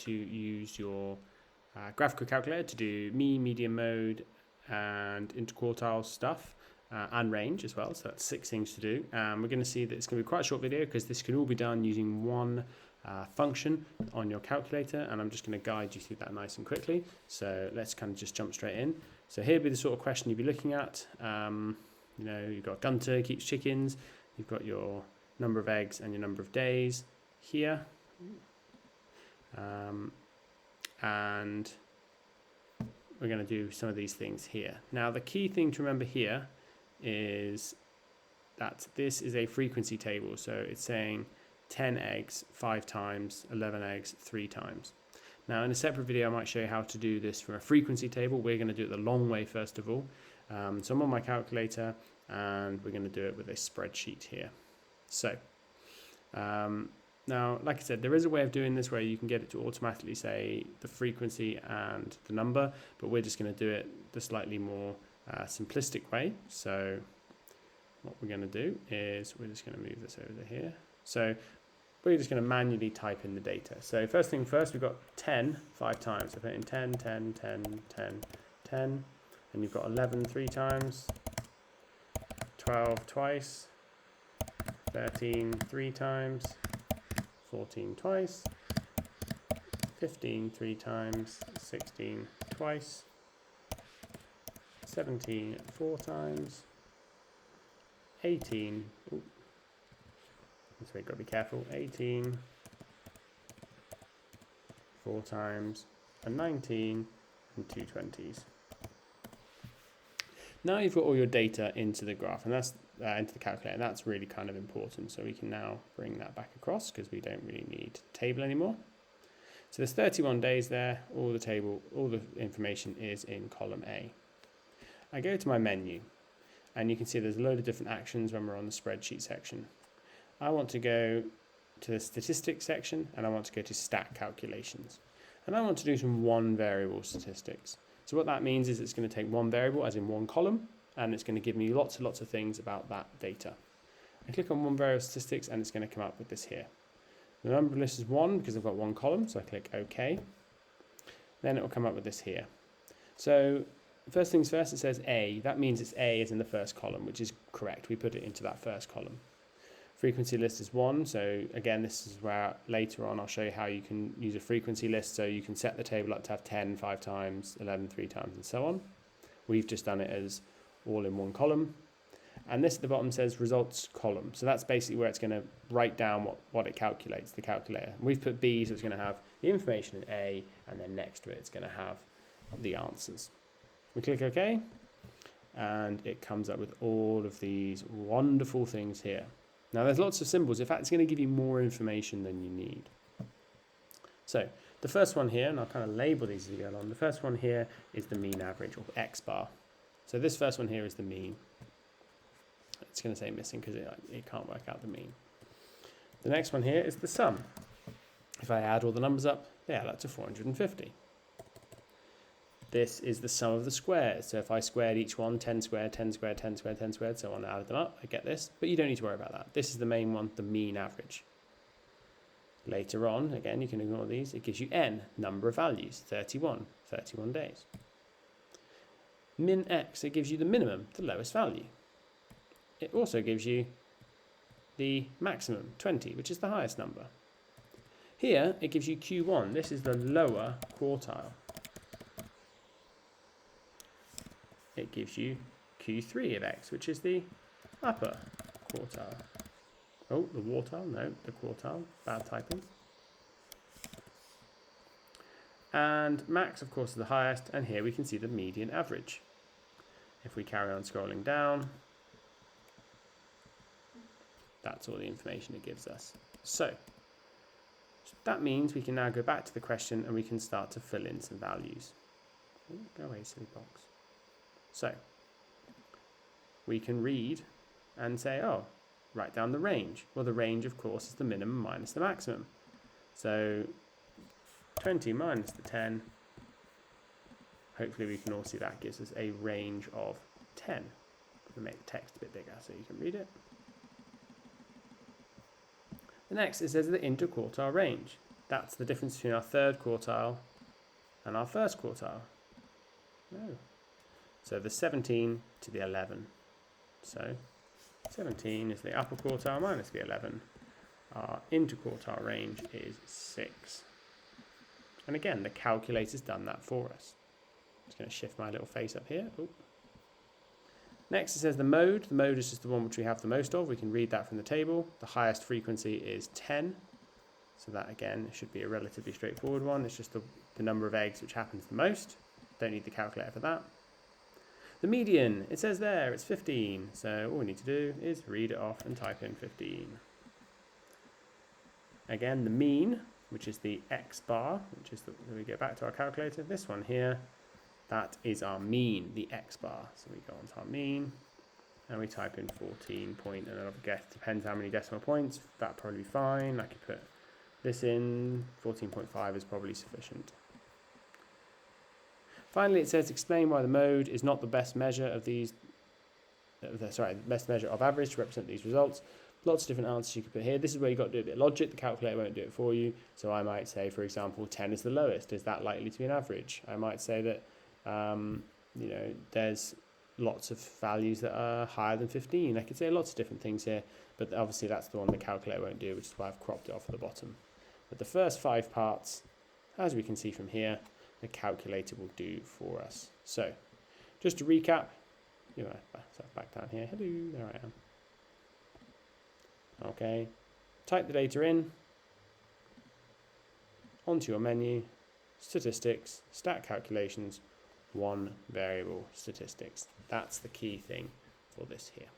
to use your graphical calculator to do mean, median, mode, and interquartile stuff, and range as well. So that's 6 things to do. We're going to see that it's going to be quite a short video because this can all be done using one function on your calculator, and I'm just going to guide you through that nice and quickly. So let's kind of just jump straight in. So here would be the sort of question you'd be looking at. You know, you've got Gunter keeps chickens, you've got your number of eggs and your number of days here. And we're going to do some of these things here. Now, the key thing to remember here is that this is a frequency table. So it's saying 10 eggs 5 times, 11 eggs 3 times. Now, in a separate video, I might show you how to do this from a frequency table. We're going to do it the long way first of all. So I'm on my calculator and we're going to do it with a spreadsheet here. So now, like I said, there is a way of doing this where you can get it to automatically say the frequency and the number, but we're just going to do it the slightly more simplistic way. So what we're going to do is we're just going to move this over to here. So we're just going to manually type in the data. So first thing first, we've got 10 5 times. So put in 10, 10, 10, 10, 10. And you've got 11 3 times, 12 twice, 13 3 times, 14 twice, 15 3 times, 16 twice, 17 4 times, 18, so you've got to be careful, 18 4 times, and 19, and 2 20s. Now you've got all your data into the graph, and that's into the calculator, and that's really kind of important. So we can now bring that back across because we don't really need the table anymore. So there's 31 days there, all the information is in column A. I go to my menu, and you can see there's a load of different actions when we're on the spreadsheet section. I want to go to the statistics section, and I want to go to stat calculations. And I want to do some one variable statistics. So what that means is it's going to take one variable, as in one column, and it's going to give me lots and lots of things about that data. I click on one variable statistics, and it's going to come up with this here. The number list is 1 because I've got one column, so I click OK. Then it will come up with this here. So first things first, it says A. That means it's A is in the first column, which is correct. We put it into that first column. Frequency list is 1, so again, this is where later on I'll show you how you can use a frequency list, so you can set the table up to have 10 5 times, 11 3 times, and so on. We've just done it as all in one column. And this at the bottom says results column, so that's basically where it's going to write down what it calculates, the calculator. We've put B, so it's going to have the information in A, and then next to it it's going to have the answers. We click OK, and it comes up with all of these wonderful things here. Now there's lots of symbols. In fact, it's going to give you more information than you need. So the first one here, and I'll kind of label these as we go along. The first one here is the mean average, or X bar. So this first one here is the mean. It's going to say missing because it can't work out the mean. The next one here is the sum. If I add all the numbers up, they add up to 450. This is the sum of the squares. So if I squared each one, 10 squared, 10 squared, 10 squared, 10 squared, so on, added them up, I get this. But you don't need to worry about that. This is the main one, the mean average. Later on, again, you can ignore these. It gives you n, number of values, 31, 31 days. Min x, it gives you the minimum, the lowest value. It also gives you the maximum, 20, which is the highest number. Here, it gives you Q1. This is the lower quartile. It gives you Q3 of x, which is the upper quartile. Oh, the quartile, no, the quartile, bad typing. And max, of course, is the highest, and here we can see the median average. If we carry on scrolling down, that's all the information it gives us. So that means we can now go back to the question and we can start to fill in some values. Ooh, go away, silly box. So we can read and say, oh, write down the range. Well, the range, of course, is the minimum minus the maximum. So 20 minus the 10, hopefully we can all see that gives us a range of 10. We'll make the text a bit bigger so you can read it. The next, it says the interquartile range. That's the difference between our third quartile and our first quartile. No. So the 17 to the 11. So 17 is the upper quartile minus the 11. Our interquartile range is 6. And again, the calculator's done that for us. I'm just going to shift my little face up here. Ooh. Next, it says the mode. The mode is just the one which we have the most of. We can read that from the table. The highest frequency is 10. So that, again, should be a relatively straightforward one. It's just the number of eggs which happens the most. Don't need the calculator for that. The median, it says there, it's 15. So all we need to do is read it off and type in 15. Again, the mean, which is the x bar, which is we go back to our calculator. This one here, that is our mean, the x bar. So we go on to our mean, and we type in 14 point, and I guess depends how many decimal points. That'd probably be fine. I could put this in. 14.5 is probably sufficient. Finally, it says explain why the mode is not the best measure of these. The best measure of average to represent these results. Lots of different answers you could put here. This is where you've got to do a bit of logic. The calculator won't do it for you. So I might say, for example, 10 is the lowest. Is that likely to be an average? I might say that, there's lots of values that are higher than 15. I could say lots of different things here, but obviously that's the one the calculator won't do, which is why I've cropped it off at the bottom. But the first 5 parts, as we can see from here, the calculator will do for us. So, just to recap, back down here. Hello, there I am. Okay, type the data in, onto your menu, statistics, stat calculations, one variable statistics. That's the key thing for this here.